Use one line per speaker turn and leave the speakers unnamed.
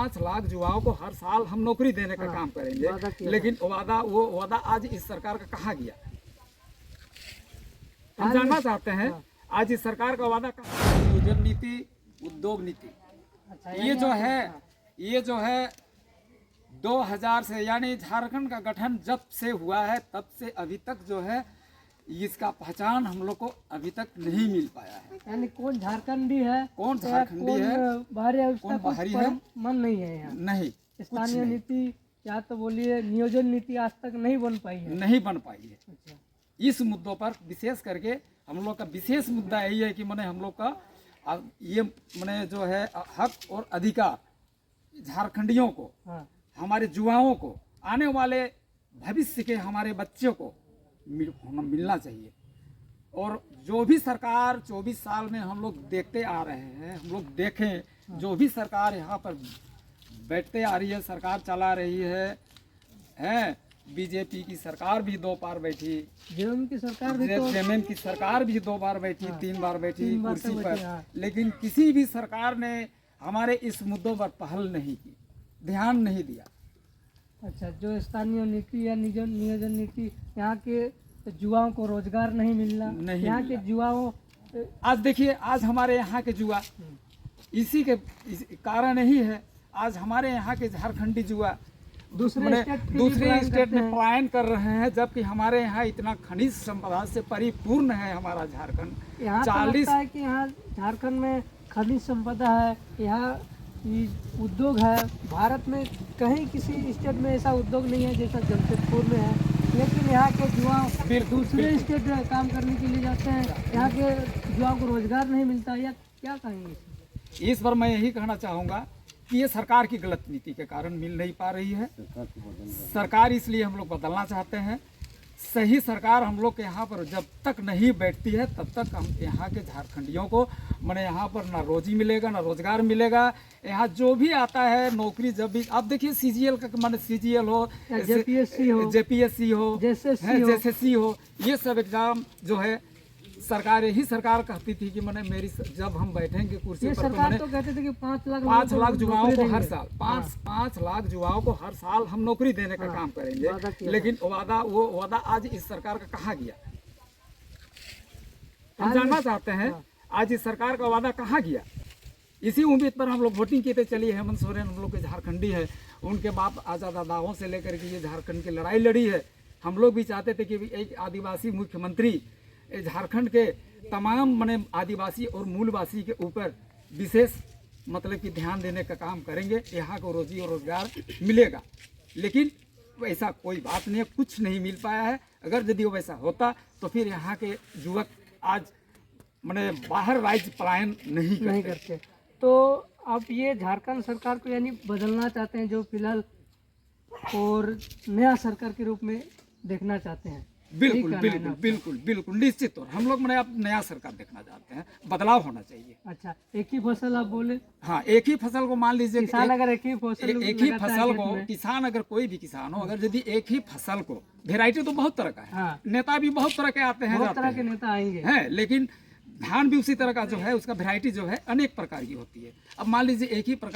5 लाख युवाओं को हर साल हम नौकरी देने का काम करेंगे, लेकिन वो वादा आज इस सरकार का कहाँ गया? हम जानना चाहते हैं आज इस सरकार का वादा कहाँ? नियोजन नीति, उद्योग नीति, ये जो है 2000 से, यानी झारखंड का गठन जब से हुआ है तब से अभी तक जो है इसका पहचान हम लोग को अभी तक नहीं मिल पाया है।
यानी कौन झारखंडी है,
कौन झारखंडी है,
बाहरी है, उसका
कौन बाहरी है,
मन नहीं है यहाँ।
नहीं,
स्थानीय नीति या तो बोलिए नियोजन नीति आज तक नहीं बन पाई है।
नहीं बन पाई है।
अच्छा।
इस मुद्दों पर विशेष करके हम लोग का विशेष मुद्दा यही है कि मैंने हम लोग का ये मैंने जो है हक और अधिकार झारखंडियों को, हमारे युवाओं को, आने वाले भविष्य के हमारे बच्चों को मिलना चाहिए। और जो भी सरकार 24 साल में हम लोग देखते आ रहे हैं, हम लोग देखें जो भी सरकार यहाँ पर बैठते आ रही है, सरकार चला रही है बीजेपी की सरकार भी 2 बार बैठी,
जेएमएम की सरकार भी,
जेएमएम की सरकार भी 2 बार बैठी, 3 बार बैठी कुर्सी पर, लेकिन किसी भी सरकार ने हमारे इस मुद्दों पर पहल नहीं की, ध्यान नहीं दिया।
अच्छा, जो स्थानीय नीति या नियोजन नीति, यहाँ के युवाओं को रोजगार नहीं मिलना, यहाँ के युवाओं,
आज देखिए आज हमारे यहाँ के युवा इसी के कारण ही है, आज हमारे यहाँ के झारखंडी युवा दूसरे स्टेट में पलायन कर रहे हैं, जबकि हमारे यहाँ इतना खनिज संपदा से परिपूर्ण है हमारा झारखंड।
यहाँ 40 है कि यहाँ झारखंड में खनिज संपदा है, यहाँ उद्योग है। भारत में कहीं किसी स्टेट में ऐसा उद्योग नहीं है जैसा जमशेदपुर में है, लेकिन यहाँ के युवा दूसरे स्टेट में काम करने के लिए जाते हैं, यहाँ के युवाओं को रोजगार नहीं मिलता। या क्या कहेंगे
इस पर? मैं यही कहना चाहूँगा कि ये सरकार की गलत नीति के कारण मिल नहीं पा रही है। सरकार इसलिए हम लोग बदलना चाहते हैं। सही सरकार हम लोग के यहाँ पर जब तक नहीं बैठती है तब तक हम यहाँ के झारखंडियों को मैंने यहाँ पर ना रोजी मिलेगा ना रोजगार मिलेगा। यहाँ जो भी आता है नौकरी, जब भी आप देखिए CGL का मैंने CGL हो, JPSC हो, JSSC हो, ये सब एग्जाम जो है सरकार कहती थी कि मैंने मेरी जब हम बैठेंगे कुर्सी पर
सरकार तो कहते थे कि 5
लाख युवाओं को हर साल 5 लाख युवाओं को हर साल हम नौकरी देने का काम करेंगे, लेकिन वो वादा आज इस सरकार का कहाँ गया? हम जानना चाहते हैं आज इस सरकार का वादा कहाँ गया? इसी उम्मीद पर हम लोग वोटिंग किए थे। चलिए हेमंत सोरेन हम लोग के झारखंडी है, उनके बाप आजादा दावों से लेकर के ये झारखंड की लड़ाई लड़ी है। हम लोग भी चाहते थे कि एक आदिवासी मुख्यमंत्री झारखंड के तमाम माने आदिवासी और मूलवासी के ऊपर विशेष मतलब कि ध्यान देने का काम करेंगे, यहाँ को रोजी और रोजगार मिलेगा। लेकिन वैसा कोई बात नहीं है, कुछ नहीं मिल पाया है। अगर यदि वो वैसा होता तो फिर यहाँ के युवक आज माने बाहर राज्य पलायन नहीं करते।
तो अब ये झारखंड सरकार को यानी बदलना चाहते हैं, जो फिलहाल, और नया सरकार के रूप में देखना चाहते हैं।
बिल्कुल निश्चित तौर हम लोग मैंने अब नया सरकार देखना चाहते हैं, बदलाव होना चाहिए।
अच्छा, एक ही फसल आप बोले?
हाँ, एक ही फसल को मान लीजिए
किसान अगर एक ही फसल
को किसान अगर कोई भी किसान हो, अगर यदि एक ही फसल को, वेराइटी तो बहुत तरह का है, नेता भी बहुत तरह के आते हैं,
बहुत तरह के नेता आएंगे
हैं, लेकिन धान भी उसी तरह का जो है, उसका वेराइटी जो है अनेक प्रकार की होती है। अब मान लीजिए एक ही प्रकार